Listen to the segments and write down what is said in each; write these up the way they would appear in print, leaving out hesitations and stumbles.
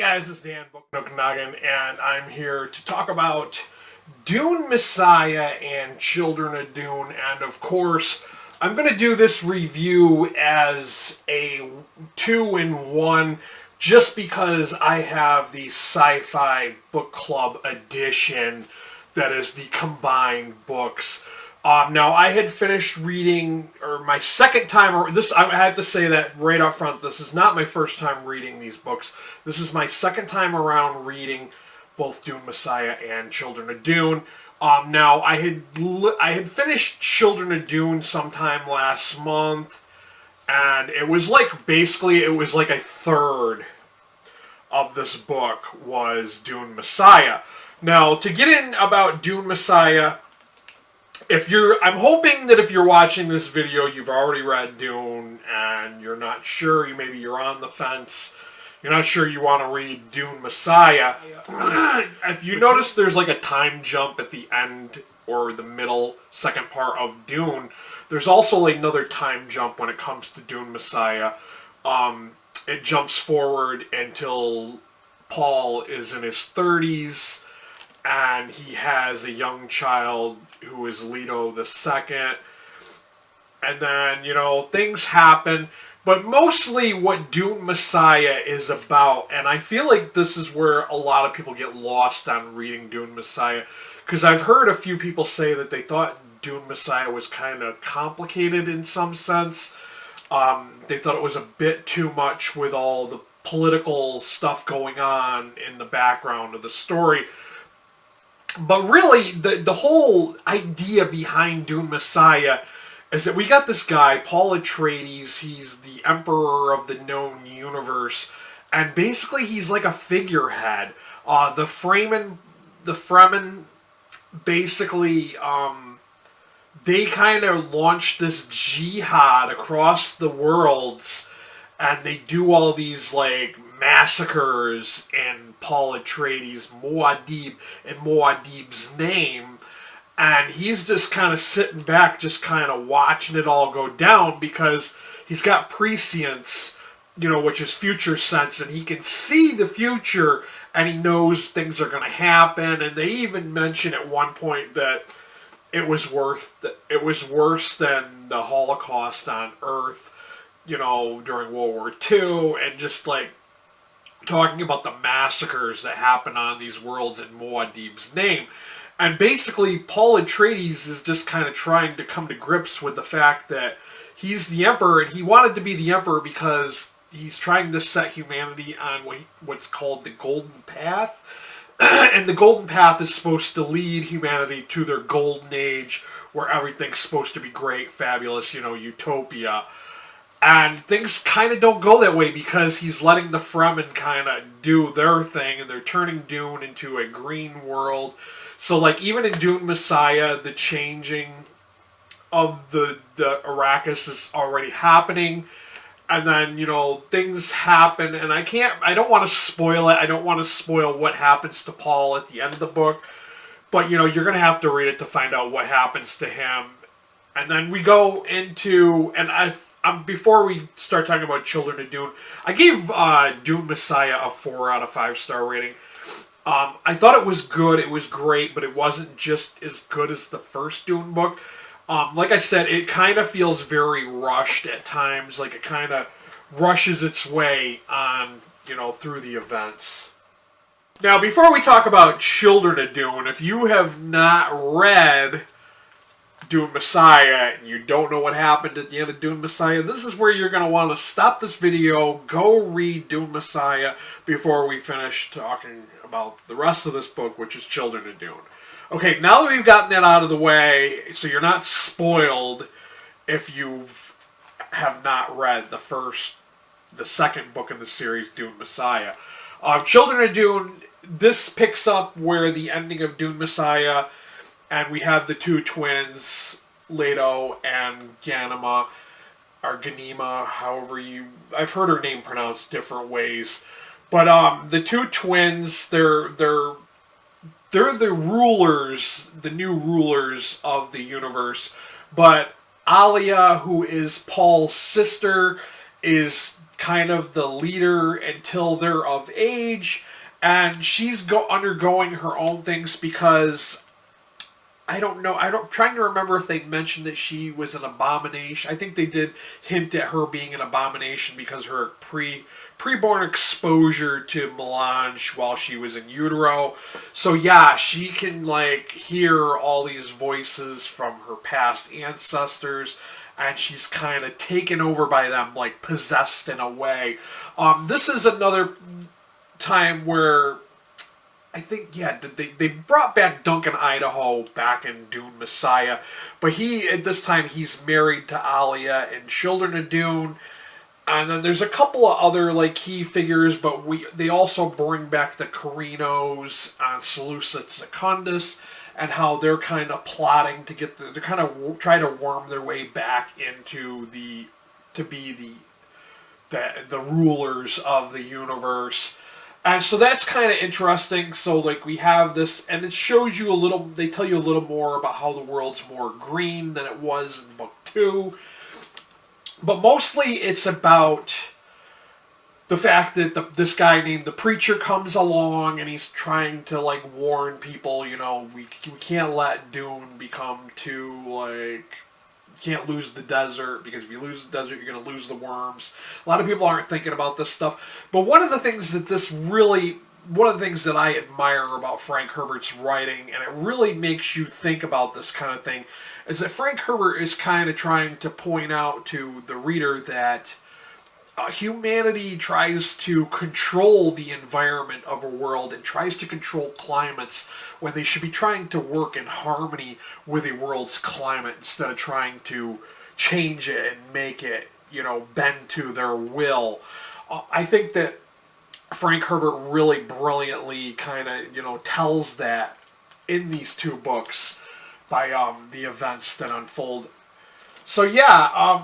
guys, this is Dan Book Nook Noggin, and I'm here to talk about Dune Messiah and Children of Dune. And of course, I'm going to do this review as a 2-in-1 just because I have the Sci-Fi Book Club edition that is the combined books. Now, I had finished reading, or my second time, I have to say that right up front, this is not my first time reading these books. This is my second time around reading both Dune Messiah and Children of Dune. Now, I had finished Children of Dune sometime last month, and it was like, basically, it was like a third of this book was Dune Messiah. Now, to get in about Dune Messiah, I'm hoping that if you're watching this video, you've already read Dune and you're not sure, maybe you're on the fence, you're not sure you want to read Dune Messiah. If you notice there's like a time jump at the end or the middle second part of Dune, there's also like another time jump when it comes to Dune Messiah. It jumps forward until Paul is in his 30s and he has a young child who is Leto II, and then, things happen, but mostly what Dune Messiah is about, and I feel like this is where a lot of people get lost on reading Dune Messiah, because I've heard a few people say that they thought Dune Messiah was kind of complicated in some sense. They thought it was a bit too much with all the political stuff going on in the background of the story. But really, the whole idea behind Dune Messiah is that we got this guy, Paul Atreides. He's the emperor of the known universe, and basically he's like a figurehead. The Fremen, basically, they kind of launched this jihad across the worlds, and they do all these, like, massacres in Paul Atreides' Muad'Dib, in Muad'Dib's name, and he's just kind of sitting back, just kind of watching it all go down, because he's got prescience, which is future sense, and he can see the future, and he knows things are going to happen, and they even mention at one point that it was worse than the Holocaust on Earth, during World War II, and just like talking about the massacres that happen on these worlds in Muad'Dib's name. And basically, Paul Atreides is just kind of trying to come to grips with the fact that he's the Emperor, and he wanted to be the Emperor because he's trying to set humanity on what's called the Golden Path. And the Golden Path is supposed to lead humanity to their golden age, where everything's supposed to be great, fabulous, utopia. And things kind of don't go that way because he's letting the Fremen kind of do their thing, and they're turning Dune into a green world. So, like, even in Dune Messiah, the changing of the Arrakis is already happening. And then, things happen, and I don't want to spoil it. I don't want to spoil what happens to Paul at the end of the book. But, you're going to have to read it to find out what happens to him. And then we go into, and before we start talking about Children of Dune, I gave Dune Messiah a 4 out of 5 star rating. I thought it was good, it was great, but it wasn't just as good as the first Dune book. Like I said, it kind of feels very rushed at times, like it kind of rushes its way on, through the events. Now, before we talk about Children of Dune, if you have not read Dune Messiah, and you don't know what happened at the end of Dune Messiah, this is where you're going to want to stop this video, go read Dune Messiah before we finish talking about the rest of this book, which is Children of Dune. Okay, now that we've gotten that out of the way, so you're not spoiled if you have not read the second book in the series, Dune Messiah. Children of Dune, this picks up where the ending of Dune Messiah, and we have the two twins, Leto and Ganima, or Ganima, I've heard her name pronounced different ways. But the two twins, they're the rulers, the new rulers of the universe. But Alia, who is Paul's sister, is kind of the leader until they're of age, and she's undergoing her own things because I don't know. I'm trying to remember if they mentioned that she was an abomination. I think they did hint at her being an abomination because her preborn exposure to melange while she was in utero. So yeah, she can like hear all these voices from her past ancestors, and she's kind of taken over by them, like possessed in a way. This is another time where I think, yeah, they brought back Duncan Idaho back in Dune Messiah, but at this time, he's married to Alia in Children of Dune, and then there's a couple of other, like, key figures, but they also bring back the Carinos on Seleucid Secundus, and how they're kind of plotting to they're kind of trying to worm their way back into to be the rulers of the universe. And so that's kind of interesting. So, like, we have this, and it shows you they tell you a little more about how the world's more green than it was in book 2. But mostly it's about the fact that this guy named the Preacher comes along, and he's trying to, like, warn people, you know, we can't let Dune become too, like, can't lose the desert, because if you lose the desert, you're going to lose the worms. A lot of people aren't thinking about this stuff. But one of the things that I admire about Frank Herbert's writing, and it really makes you think about this kind of thing, is that Frank Herbert is kind of trying to point out to the reader that humanity tries to control the environment of a world and tries to control climates when they should be trying to work in harmony with a world's climate instead of trying to change it and make it, you know, bend to their will. I think that Frank Herbert really brilliantly kind of, you know, tells that in these 2 books by the events that unfold. So yeah,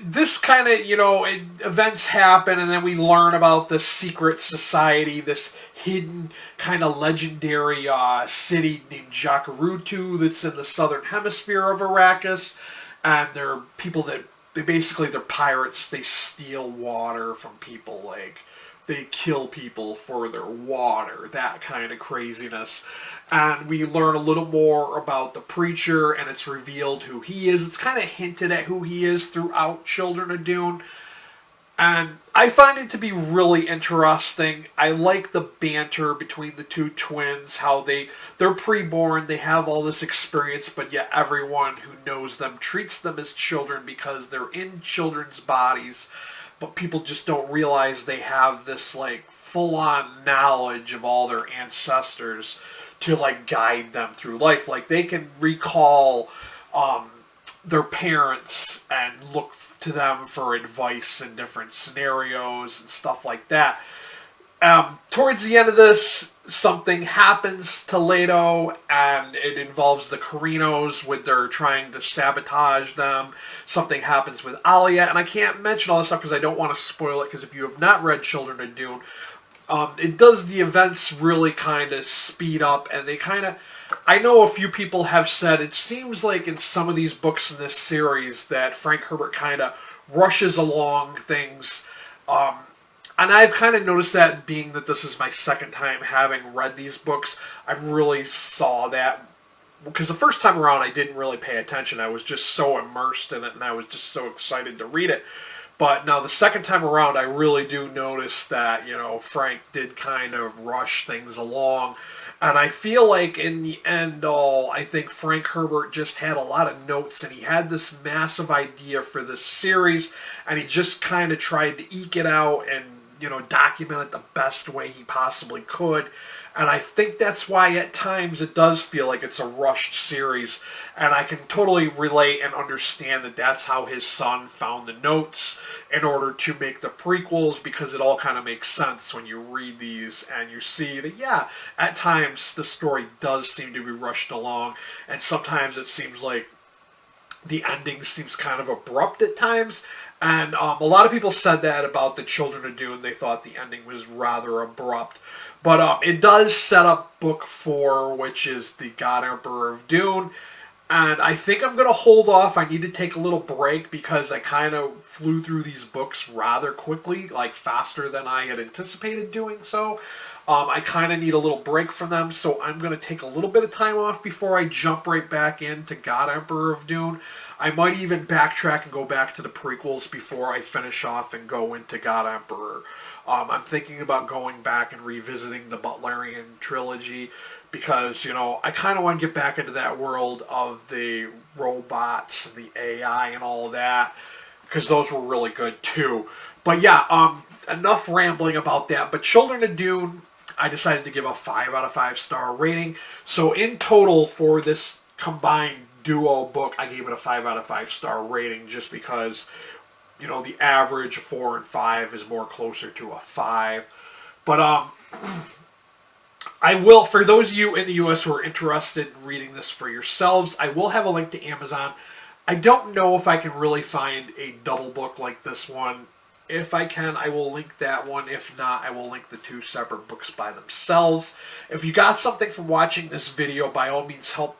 this kind of, you know, events happen, and then we learn about this secret society, this hidden kind of legendary city named Jakurutu that's in the southern hemisphere of Arrakis, and they're people that, they're pirates. They steal water from people, like, they kill people for their water, that kind of craziness. And we learn a little more about the Preacher, and it's revealed who he is. It's kind of hinted at who he is throughout Children of Dune. And I find it to be really interesting. I like the banter between the 2 twins, how they're preborn, they have all this experience, but yet everyone who knows them treats them as children because they're in children's bodies. But people just don't realize they have this, like, full-on knowledge of all their ancestors to, like, guide them through life. Like, they can recall their parents and look to them for advice in different scenarios and stuff like that. Towards the end of this, something happens to Leto, and it involves the Carinos with their trying to sabotage them. Something happens with Alia, and I can't mention all this stuff because I don't want to spoil it, because if you have not read Children of Dune, it does the events really kind of speed up, and they kind of, I know a few people have said it seems like in some of these books in this series that Frank Herbert kind of rushes along things, and I've kind of noticed that, being that this is my second time having read these books. I really saw that, because the first time around I didn't really pay attention. I was just so immersed in it, and I was just so excited to read it. But now the second time around, I really do notice that, you know, Frank did kind of rush things along. And I feel like in the end all, I think Frank Herbert just had a lot of notes, and he had this massive idea for this series, and he just kind of tried to eke it out and, you know, document it the best way he possibly could. And I think that's why at times it does feel like it's a rushed series. And I can totally relate and understand that that's how his son found the notes in order to make the prequels, because it all kind of makes sense when you read these and you see that, yeah, at times the story does seem to be rushed along. And sometimes it seems like the ending seems kind of abrupt at times. And a lot of people said that about the Children of Dune. They thought the ending was rather abrupt. But it does set up Book 4, which is the God Emperor of Dune. And I think I'm going to hold off. I need to take a little break because I kind of flew through these books rather quickly, like faster than I had anticipated doing so. I kind of need a little break from them, so I'm going to take a little bit of time off before I jump right back into God Emperor of Dune. I might even backtrack and go back to the prequels before I finish off and go into God Emperor. I'm thinking about going back and revisiting the Butlerian trilogy because, you know, I kind of want to get back into that world of the robots and the AI and all of that because those were really good too. But yeah, enough rambling about that. But Children of Dune, I decided to give a 5 out of 5 star rating. So in total for this combined duo book, I gave it a 5 out of 5 star rating just because, you know, the average 4 and 5 is more closer to a 5. But I will, for those of you in the US who are interested in reading this for yourselves, I will have a link to Amazon. I don't know if I can really find a double book like this one. If I can, I will link that one. If not, I will link the 2 separate books by themselves. If you got something from watching this video, by all means help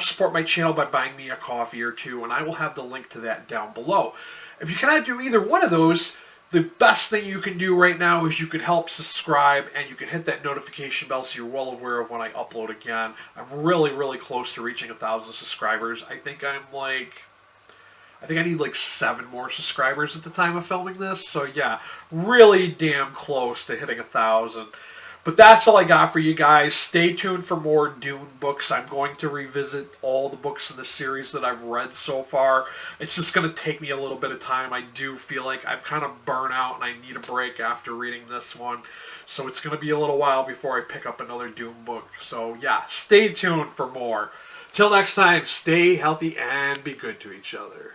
support my channel by buying me a coffee or 2, and I will have the link to that down below. If you cannot do either one of those, the best thing you can do right now is you can help subscribe and you can hit that notification bell so you're well aware of when I upload again. I'm really, really close to reaching 1,000 subscribers. I think I need like 7 more subscribers at the time of filming this. So yeah, really damn close to hitting 1,000. But that's all I got for you guys. Stay tuned for more Dune books. I'm going to revisit all the books in the series that I've read so far. It's just going to take me a little bit of time. I do feel like I'm kind of burnt out and I need a break after reading this one. So it's going to be a little while before I pick up another Dune book. So yeah, stay tuned for more. Till next time, stay healthy and be good to each other.